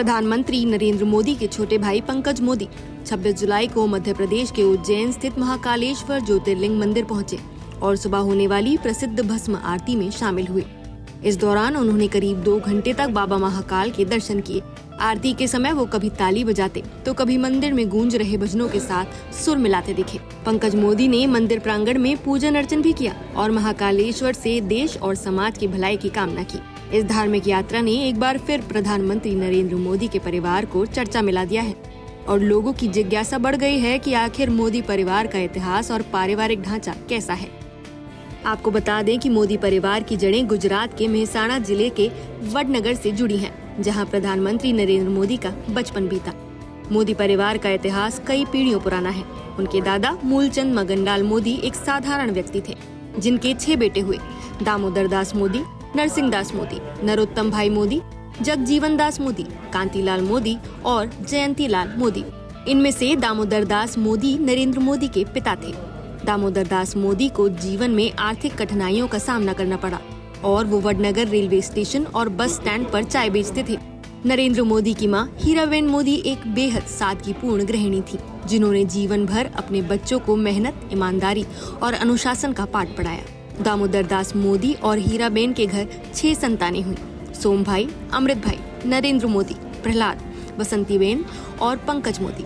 प्रधानमंत्री नरेंद्र मोदी के छोटे भाई पंकज मोदी 26 जुलाई को मध्य प्रदेश के उज्जैन स्थित महाकालेश्वर ज्योतिर्लिंग मंदिर पहुंचे और सुबह होने वाली प्रसिद्ध भस्म आरती में शामिल हुए। इस दौरान उन्होंने करीब 2 घंटे तक बाबा महाकाल के दर्शन किए। आरती के समय वो कभी ताली बजाते तो कभी मंदिर में गूंज रहे भजनों के साथ सुर मिलाते दिखे। पंकज मोदी ने मंदिर प्रांगण में पूजन अर्चन भी किया और महाकालेश्वर से देश और समाज की भलाई की कामना की। इस धार्मिक यात्रा ने एक बार फिर प्रधानमंत्री नरेंद्र मोदी के परिवार को चर्चा में ला दिया है और लोगों की जिज्ञासा बढ़ गई है कि आखिर मोदी परिवार का इतिहास और पारिवारिक ढांचा कैसा है। आपको बता दें कि मोदी परिवार की जड़ें गुजरात के मेहसाणा जिले के वडनगर से जुड़ी हैं, जहां प्रधानमंत्री नरेंद्र मोदी का बचपन बीता। मोदी परिवार का इतिहास कई पीढ़ियों पुराना है। उनके दादा मूलचंद मगनलाल मोदी एक साधारण व्यक्ति थे, जिनके 6 बेटे हुए। दामोदर दास मोदी, नरसिंह दास मोदी, नरोत्तम भाई मोदी, जगजीवन दास मोदी, कांतिलाल मोदी और जयंती लाल मोदी। इनमें से दामोदर दास मोदी नरेंद्र मोदी के पिता थे। दामोदर दास मोदी को जीवन में आर्थिक कठिनाइयों का सामना करना पड़ा और वो वडनगर रेलवे स्टेशन और बस स्टैंड पर चाय बेचते थे। नरेंद्र मोदी की मां हीराबेन मोदी एक बेहद सादगीपूर्ण गृहिणी थी, जिन्होंने जीवन भर अपने बच्चों को मेहनत, ईमानदारी और अनुशासन का पाठ पढ़ाया। दामोदर दास मोदी और हीराबेन के घर 6 संतानें हुई। सोम भाई, अमृत भाई, नरेंद्र मोदी, प्रहलाद, बसंतीबेन और पंकज मोदी।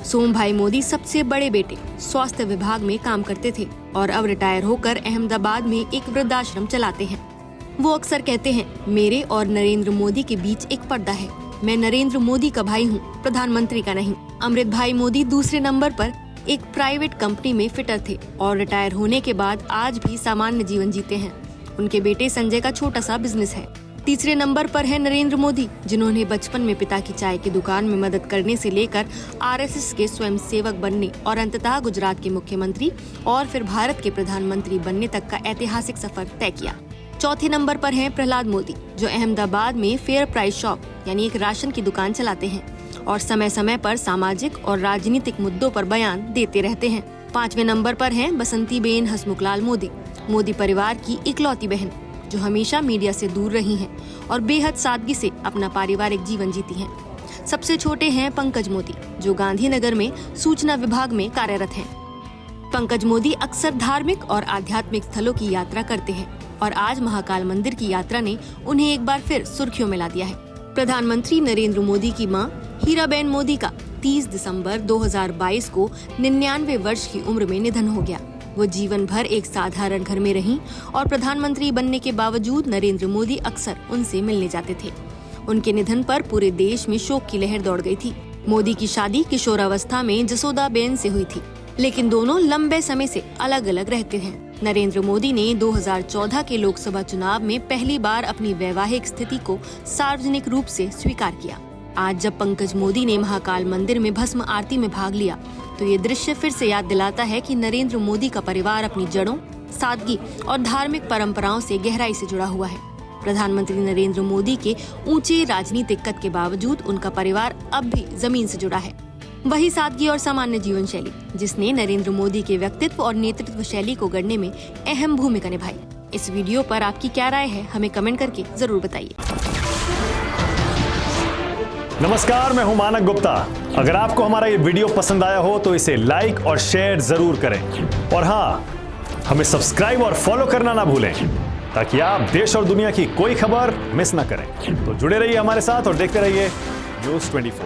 सोम भाई मोदी सबसे बड़े बेटे स्वास्थ्य विभाग में काम करते थे और अब रिटायर होकर अहमदाबाद में एक वृद्धाश्रम चलाते हैं। वो अक्सर कहते हैं, मेरे और नरेंद्र मोदी के बीच एक पर्दा है। मैं नरेंद्र मोदी का भाई हूँ, प्रधानमंत्री का नहीं। अमृत भाई मोदी दूसरे नंबर पर एक प्राइवेट कंपनी में फिटर थे और रिटायर होने के बाद आज भी सामान्य जीवन जीते हैं। उनके बेटे संजय का छोटा सा बिजनेस है। तीसरे नंबर पर है नरेंद्र मोदी, जिन्होंने बचपन में पिता की चाय की दुकान में मदद करने से लेकर आरएसएस के स्वयंसेवक बनने और अंततः गुजरात के मुख्यमंत्री और फिर भारत के प्रधानमंत्री बनने तक का ऐतिहासिक सफर तय किया। चौथे नंबर पर हैं प्रहलाद मोदी, जो अहमदाबाद में फेयर प्राइस शॉप यानी एक राशन की दुकान चलाते हैं और समय समय पर सामाजिक और राजनीतिक मुद्दों पर बयान देते रहते हैं। 5वें नंबर पर हैं बसंतीबेन हसमुखलाल मोदी, मोदी परिवार की इकलौती बहन, जो हमेशा मीडिया से दूर रही हैं और बेहद सादगी से अपना पारिवारिक जीवन जीती हैं। सबसे छोटे हैं पंकज मोदी, जो गांधीनगर में सूचना विभाग में कार्यरत हैं। पंकज मोदी अक्सर धार्मिक और आध्यात्मिक स्थलों की यात्रा करते हैं और आज महाकाल मंदिर की यात्रा ने उन्हें एक बार फिर सुर्खियों में ला दिया है। प्रधानमंत्री नरेंद्र मोदी की मां हीराबेन मोदी का 30 दिसंबर 2022 को 99 वर्ष की उम्र में निधन हो गया। वो जीवन भर एक साधारण घर में रहीं और प्रधानमंत्री बनने के बावजूद नरेंद्र मोदी अक्सर उनसे मिलने जाते थे। उनके निधन पर पूरे देश में शोक की लहर दौड़ गई थी। मोदी की शादी किशोरावस्था में जसोदाबेन से हुई थी, लेकिन दोनों लंबे समय से अलग अलग रहते हैं। नरेंद्र मोदी ने 2014 के लोकसभा चुनाव में पहली बार अपनी वैवाहिक स्थिति को सार्वजनिक रूप से स्वीकार किया। आज जब पंकज मोदी ने महाकाल मंदिर में भस्म आरती में भाग लिया, तो ये दृश्य फिर से याद दिलाता है कि नरेंद्र मोदी का परिवार अपनी जड़ों, सादगी और धार्मिक परंपराओं से गहराई से जुड़ा हुआ है। प्रधानमंत्री नरेंद्र मोदी के ऊंचे राजनीतिक कद के बावजूद उनका परिवार अब भी जमीन से जुड़ा है। वही सादगी और सामान्य जीवन शैली जिसने नरेंद्र मोदी के व्यक्तित्व और नेतृत्व शैली को गढ़ने में अहम भूमिका निभाई। इस वीडियो पर आपकी क्या राय है, हमें कमेंट करके जरूर बताइए। नमस्कार, मैं हूं मानक गुप्ता। अगर आपको हमारा ये वीडियो पसंद आया हो तो इसे लाइक और शेयर जरूर करें और हाँ, हमें सब्सक्राइब और फॉलो करना ना भूलें, ताकि आप देश और दुनिया की कोई खबर मिस ना करें। तो जुड़े रहिए हमारे साथ और देखते रहिए News 24।